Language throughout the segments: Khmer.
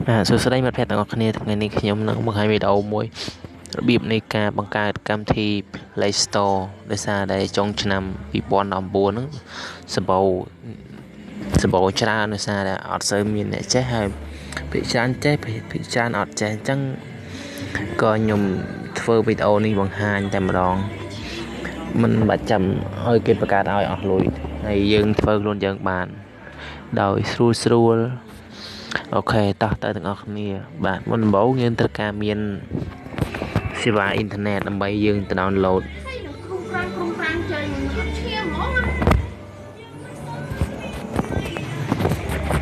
សួស្តីមិត្តភក្តិទាំងអស់គ្នាថ្ងៃនេះខ្ញុំនឹងបង្ហាញវីដេអូមួយរបៀបនៃការបង្កើតកម្មវិធី Play Store ដោយសារតែចុងឆ្នាំ2019ហ្នឹងសម្បូរច្រើនដោយសារតែអត់សូវមានអ្នកចេះហើយភាគច្រើនចេះភាគច្រើនអត់ចេះអញ្ចឹងក៏ខ្ញុំធ្វើវីដេអូនេះបង្ហាញតែម្ដងមិនបាច់ចាំឲ្យគេបង្កើតឲ្យអស់លុយហើយយើងធ្វើខ្លួនយើងបានដោយស្រួលអូខេតោះទៅទាំងអស់គ្នាបាទមុនដំបូងយើងត្រូវការមានសេវាអ៊ីនធឺណិតដើម្បីយើងទៅ download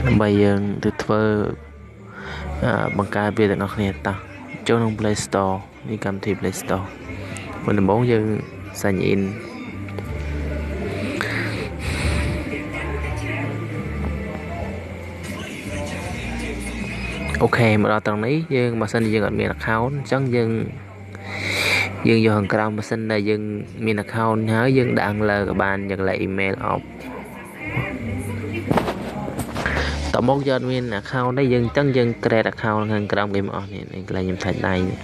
ដើម្បីយើងទៅធ្វើបង្កើតវាទាំងអស់គ្នាតោះចូលក្នុង Play Store នេះកម្មវិធី Play Store មុនដំបូងយើង sign inអូខេមកដល់ត្រង់នេះយើងបើសិនជាយើងអត់មាន account អញ្ចឹងយើងយកខាងក្រោមបើសិនដែលយើងមាន account ហើយយើងដាក់លើក៏បានយើងលេខ email អបតមកយកមាន account នេះយើងអញ្ចឹងយើង create account ខាងក្រោមគេមកអស់នេះកន្លែងខ្ញុំថាច់ដៃនេះ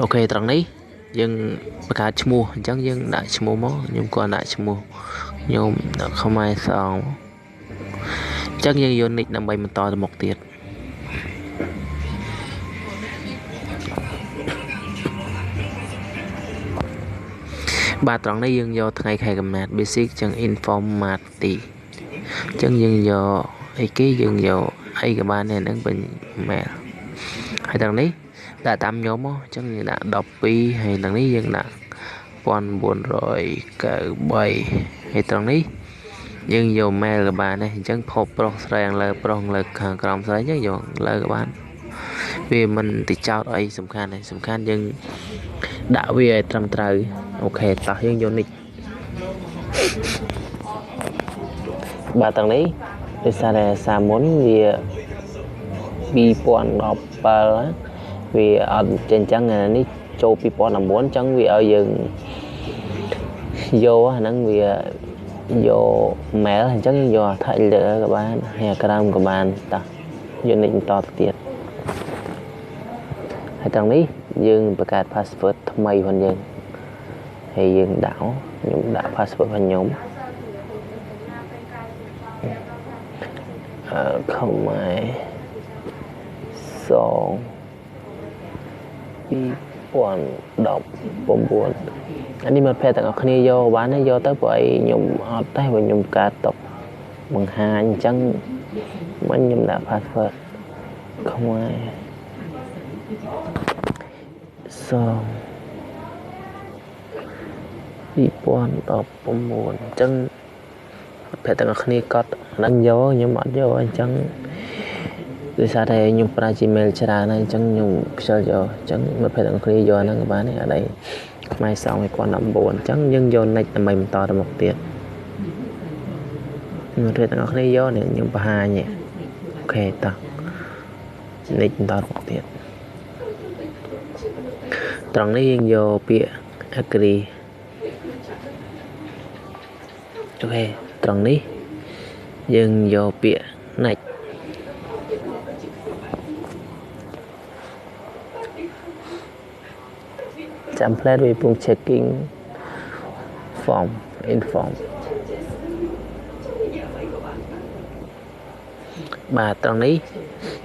អូខេត្រង់នេះយើងបង្កើតឈ្មោះអញ្ចឹងយើងដាក់ឈ្មោះមកខ្ញុំក៏ដាក់ឈ្មោះខ្ញុំដាក់ខ្មែរសងអញ្ចឹងយើងយក nick ដើម្បីបន្តទៅមុខទៀតបាទត្រង់នេះយើងយកថ្ងៃខែកំណត់ basic អញ្ចឹង informative អញ្ចឹងយើងយកអីគេយើងយកអីក៏បានដែរហ្នឹងពេញ mail ហើយត្រង់នេះដាក់តាមខ្ញុំមកអញ្ចឹងយើងដាក់12ហើយត្រង់នេះយើងដាក់1993ហើយត្រង់នេះយើងយក mail ក៏បានដែរអញ្ចឹងផុសប្រុសស្រីខាងលើប្រុសខាងលើខាងក្រោមស្រីអញ្ចឹងយកលើក៏បានវាមិនទៅចោតអីសំខាន់យើងដាក់វាឲ្យត្រឹមត្រូវអូខេតោះយើងយក nick បាទត្រង់នេះដោយសារតែសាមុនវា2017វាអត់ចេះអញ្ចឹងនេះចូល2019អញ្ចឹងវាឲ្យយើងយកអាហ្នឹងវាយក mail អញ្ចឹងយើងយកថាច់លើក៏បានហើយក្រោមក៏បានតោះយក nick បន្តទៅទៀតហើយត្រង់នេះយើងបង្កើត password ថ្មីផងយើងហើយយើងដាក់ខ្ញុំដាក់ password របស់ខ្ញុំខ្មែរសង2019អានេះមកភេទទាំងអស់គ្នាយកបានទេយកទៅព្រោះអីខ្ញុំអត់ទេព្រោះខ្ញុំកើតតបបង្ហាញអញ្ចឹងមិនខ្ញុំដាក់ password ខ្មែរសង2019អញ្ចឹងភេទទាំងអស់គ្នាកត់នឹងយកខ្ញុំអត់យកអញ្ចឹងដោយសារតែខ្ញុំប្រើ Gmail ច្រើនហើយអញ្ចឹងខ្ញុំខ្ជិលយកអញ្ចឹងមកភេទទាំងអស់គ្នាយកហ្នឹងក៏បានដែរអត់អីខ្មែរសង2019អញ្ចឹងយើងយក nick ដើម្បីបន្តទៅមុខទៀតមកភេទទាំងអស់គ្នាយកនេះខ្ញុំបង្ហាញអូខេតោះ nick បន្តទៅមុខទៀតត្រង់នេះយើងយកពាក្យ agree អូខេត្រង់នេះយើងយកពាក្យ next template វាពង checking form inform បាទត្រង់នេះ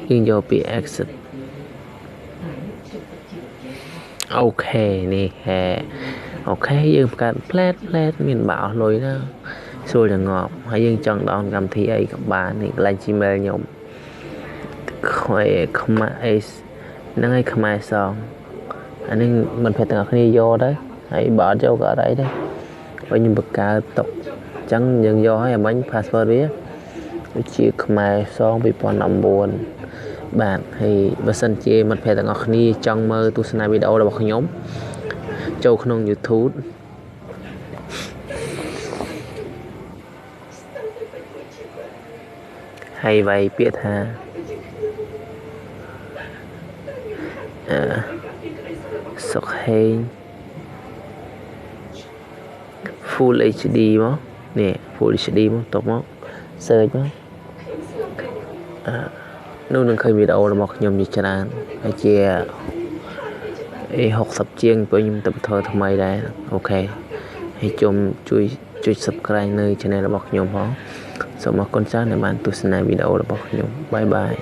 យើងយកពាក្យ exit អូខេនេះអូខេយើងបង្កើត plate មានបាក់អស់លុយណាស្រួលចង្អប់ហើយយើងចង់ដោនកម្មវិធីអីក៏បាននេះកន្លែង Gmail ខ្ញុំខ្មែរអេសហ្នឹងហើយខ្មែរសងអានេះមិនភេទទាំងអស់គ្នាយកទៅហើយបើអត់យកក៏អត់អីដែរបើខ្ញុំបង្កើតទុកអញ្ចឹងយើងយកឲ្យអាមិញ password វាដូចជាខ្មែរសង2019បាទហើយបើសិនជាមិត្តភក្តិទាំងអស់គ្នាចង់មើលទស្សនាវីដេអូរបស់ខ្ញុំចូលក្នុង YouTube ហើយវាយពាក្យថាសុខហេង Full HD មកនេះ Full HD មកតបមក search មក នោះនឹងឃើញវីដេអូរបស់ខ្ញុំជាច្រើនហើយជា60ជាងពេលខ្ញុំទៅធ្វើថ្មីដែរអូខេហើយជួយចុច Subscribe នៅ Channel របស់ខ្ញុំផងសូមអរគុណច្រើនដែលបានទស្សនាវីដេអូរបស់ខ្ញុំបាយបាយ